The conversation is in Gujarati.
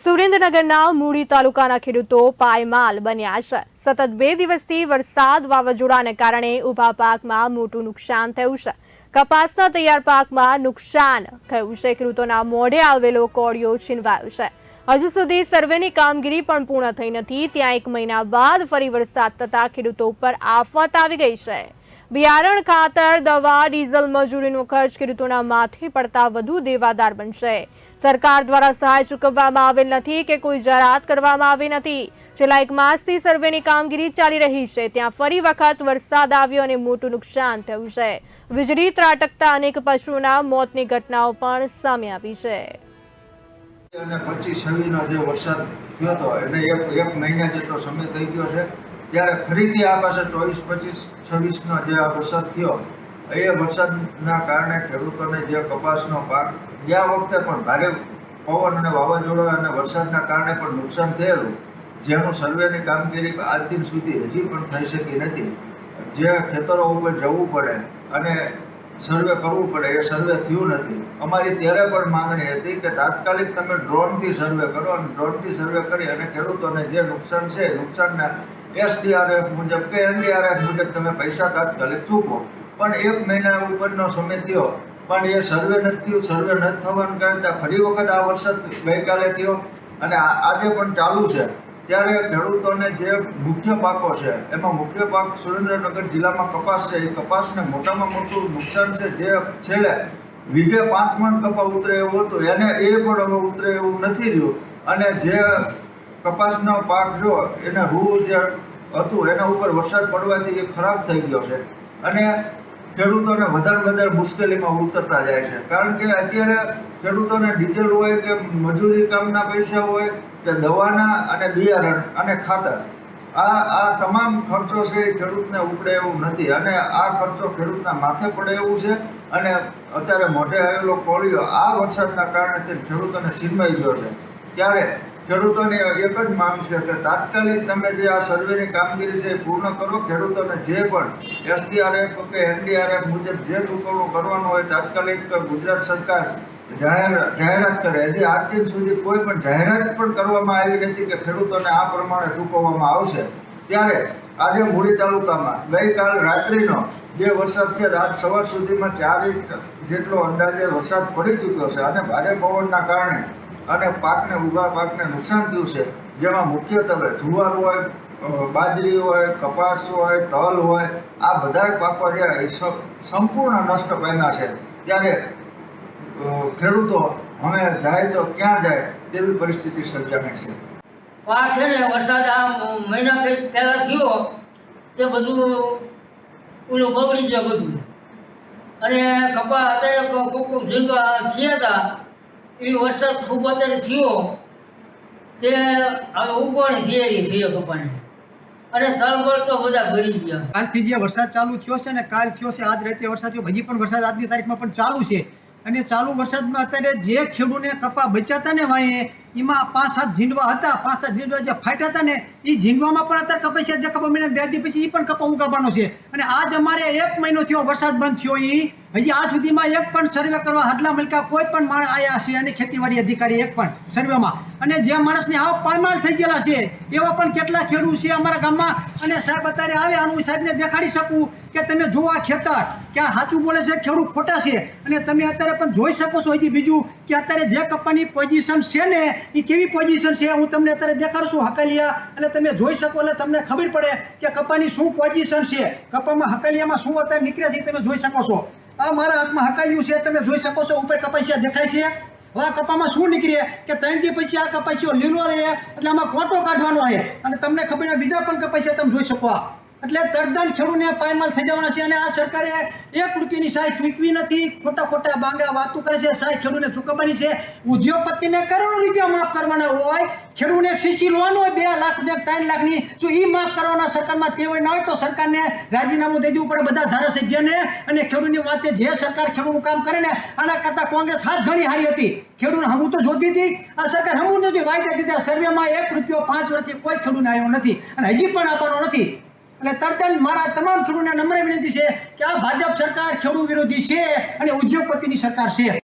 સુરેન્દ્રનગરના મૂળી તાલુકાના ખેડૂતો પાયમાલ બન્યા છે। સતત 2 દિવસથી વરસાદ વાવાઝોડાને કારણે ઊભા પાકમાં મોટું નુકસાન થયું છે। કપાસના તૈયાર પાકમાં નુકસાન થયું છે। ખેડૂતોના મોઢે આવેલો કોળિયો છીનવાયો છે। હજુ સુધી સર્વેની કામગીરી પણ પૂર્ણ થઈ નથી। ત્યાં 1 મહિના બાદ ફરી વરસાદ થતા ખેડૂતો ઉપર આફત આવી ગઈ છે। બિયારણ, ખાતર, દવા, ડીઝલ, મજૂરીનો ખર્ચ ખેડૂતોના માથે પડતા વધુ દેવાદાર બનશે। સરકાર દ્વારા સહાય ચૂકવવામાં આવેલ નથી કે કોઈ જાહેરાત કરવામાં આવી નથી। છેલ્લા 1 માસથી સર્વેની કામગીરી ચાલી રહી છે। ત્યાં ફરી વખત વરસાદ આવ્યો અને મોટું નુકસાન થયું છે। વીજળી ત્રાટકતા અનેક પશુઓના મોતની ઘટનાઓ પણ સામે આવી છે। અને 25-26 નો જે વરસાદ થયો હતો એને એક મહિના જેટલો સમય થઈ ગયો છે। ત્યારે ફરીથી આ પાસે 24-25-26 નો જે આ વરસાદ થયો એ વરસાદના કારણે ખેડૂતોને જે કપાસનો પાક ગયા વખતે પણ ભારે પવન અને વાવાઝોડા અને વરસાદના કારણે પણ નુકસાન થયેલું, જેનું સર્વેની કામગીરી આજ દિન સુધી હજી પણ થઈ શકી નથી। જે ખેતરો ઉપર જવું પડે અને સર્વે કરવું પડે એ સર્વે થયું નથી। અમારી ત્યારે પણ માંગણી હતી કે તાત્કાલિક તમે ડ્રોનથી સર્વે કરો અને ડ્રોનથી સર્વે કરી અને ખેડૂતોને જે નુકસાન છે થના SDRF મુજબ કે NDRF મુજબ તમે પૈસા તાત્કાલિક ચૂકવો। પણ 1 મહિના ઉપરનો સમય થયો પણ એ સર્વે નથી થયું। સર્વે નથી થવાનું કારણે ફરી વખત આ વરસાદ ગઈકાલે થયો અને આજે પણ ચાલુ છે। ત્યારે ખેડૂતોને જે મુખ્ય પાકો છે એમાં મુખ્ય પાક સુરેન્દ્રનગર જિલ્લામાં કપાસ છે। એ કપાસને મોટામાં મોટું નુકસાન છે। જે છેલ્લે વીઘે 5 મણ કપા ઉતરે એવું હતું એને એ પણ હવે ઉતરે એવું નથી રહ્યું અને જે કપાસનો પાક જો એને રૂ જે હતું એના ઉપર વરસાદ પડવાથી એ ખરાબ થઈ ગયો છે અને ખેડૂતોને વધારે મુશ્કેલીમાં ઉતરતા જાય છે। કારણ કે અત્યારે ખેડૂતોને ડીઝલ હોય કે મજૂરી કામના પૈસા હોય કે દવાના અને બિયારણ અને ખાતર આ તમામ ખર્ચો છે એ ખેડૂતને ઉપડે એવું નથી અને આ ખર્ચો ખેડૂતના માથે પડે એવું છે અને અત્યારે મોઢે આવેલો કોળિયો આ વરસાદના કારણે તે ખેડૂતોને છીનવાઈ ગયો છે। ત્યારે ખેડૂતોની એક જ માંગ છે કે તાત્કાલિક તમે જે આ સર્વેની કામગીરી છે એ પૂર્ણ કરો। ખેડૂતોને જે પણ SDRF કે NDRF મુજબ જે ચૂકવણું કરવાનું હોય તાત્કાલિક ગુજરાત સરકાર જાહેરાત કરે। હજી આજ દિન સુધી કોઈ પણ જાહેરાત પણ કરવામાં આવી નથી કે ખેડૂતોને આ પ્રમાણે ચૂકવવામાં આવશે। ત્યારે આજે મૂળી તાલુકામાં ગઈકાલ રાત્રિનો જે વરસાદ છે આજ સવાર સુધીમાં 4 ઇંચ જેટલો અંદાજે વરસાદ પડી ચૂક્યો છે અને ભારે પવનના કારણે અને ઊભા પાકને નુકસાન થયું છે। જેમાં મુખ્યત્વે જુવાર હોય, બાજરી હોય, કપાસ હોય, તલ હોય, આ બધા પાકો જે સંપૂર્ણ નષ્ટ પામ્યા છે। ત્યારે ખેડૂતો હવે જાય તો ક્યાં જાય તેવી પરિસ્થિતિ સર્જાણી છે। પાક છે ને વરસાદ આ મહિના પહેલા થયો તે બધું ઓલું બગડી ગયું બધું અને કપા અત્યારે કોક ઝીંગા થયા હતા એ વરસાદ ખૂબ અત્યારે થયો તે હવે ઉગવાની તૈયારી છે કપાની અને તલબળ તો બધા ભરી ગયા। કાલથી જે વરસાદ ચાલુ થયો છે ને કાલ થયો છે, આજ રાતે વરસાદ થયો, હજી પણ વરસાદ આજની તારીખમાં પણ ચાલુ છે અને ચાલુ વરસાદમાં અત્યારે જે ખેડૂતને કપા બચ્યા હતા ને વાંહે એમાં 5-7 ઝીંડવા હતા। 5-7 ઝીંડવા જે ફાટ્યા હતા ને એ ઝીંડવામાં પણ અત્યારે કપાસિયા દેખાવા મળ્યા 2 દી પછી એ પણ કપા ઉગાવવાનો છે અને આજ અમારે 1 મહિનો થયો વરસાદ બંધ થયો એ હજી આજ સુધીમાં એક પણ સર્વે કરવા હાડલા મલકા કોઈ પણ માણસ આવ્યા છે અને ખેતીવાડી અધિકારી એક પણ સર્વેમાં અને જે માણસને આવ પાયમાલ થઈ ગયેલા છે એવા પણ કેટલા ખેડૂત છે અમારા ગામમાં અને સાહેબ અત્યારે આવે આનું સાહેબને દેખાડી શકું કે તમે જો આ ખેતર કે આ સાચું બોલે છે ખેડૂત ખોટા છે અને તમે અત્યારે પણ જોઈ શકો છો હજી બીજું કે અત્યારે જે કપાની પોઝિશન છે ને એ કેવી પોઝિશન છે હું તમને અત્યારે દેખાડું છું હકાલિયા એટલે તમે જોઈ શકો એટલે તમને ખબર પડે કે કપાની શું પોઝિશન છે। કપામાં હકાલિયામાં શું અત્યારે નીકળે છે તમે જોઈ શકો છો। આ મારા હાથમાં હકાલ્યું છે તમે જોઈ શકો છો ઉપર કપાસિયા દેખાય છે। હવે આ કપામાં શું નીકળે કે 3 દી પછી આ કપાસિયો લીલો રહે એટલે આમાં કોટો કાઢવાનો છે અને તમને ખબર છે બીજા પણ કપાસિયા તમે જોઈ શકો। એટલે તદ્દન ખેડૂતને પાયમાલ થઈ જવાના છે અને આ સરકારે 1 રૂપિયાની સહાય ચૂકવી નથી। ખોટા બાંગા વાતો કરે છે, સહાય ખેડૂતને ચૂકવવાની છે। ઉદ્યોગપતિને કરોડો રૂપિયા માફ કરવાના હોય, ખેડૂતને સીસી લોન હોય 2 લાખ ને 3 લાખની જો એ માફ કરવાના સરકારમાં તેવડ ના હોય તો સરકારને રાજીનામું દઈ દેવું પડે બધા ધારાસભ્યને અને ખેડૂતની વાતે જે સરકાર ખેડૂતનું કામ કરે ને આના કરતાં કોંગ્રેસ હાથ ઘણી હારી હતી। ખેડૂત હમું તો જોતી હતી, આ સરકાર હમું નથી વાયદા દીધા। સર્વેમાં 1 રૂપિયો 5 વર્ષથી કોઈ ખેડૂતને આવ્યો નથી અને હજી પણ આપવાનો નથી। એટલે તદ્દન મારા તમામ ખેડૂતોને નમ્ર વિનંતી છે કે આ ભાજપ સરકાર ખેડૂત વિરોધી છે અને ઉદ્યોગપતિની સરકાર છે।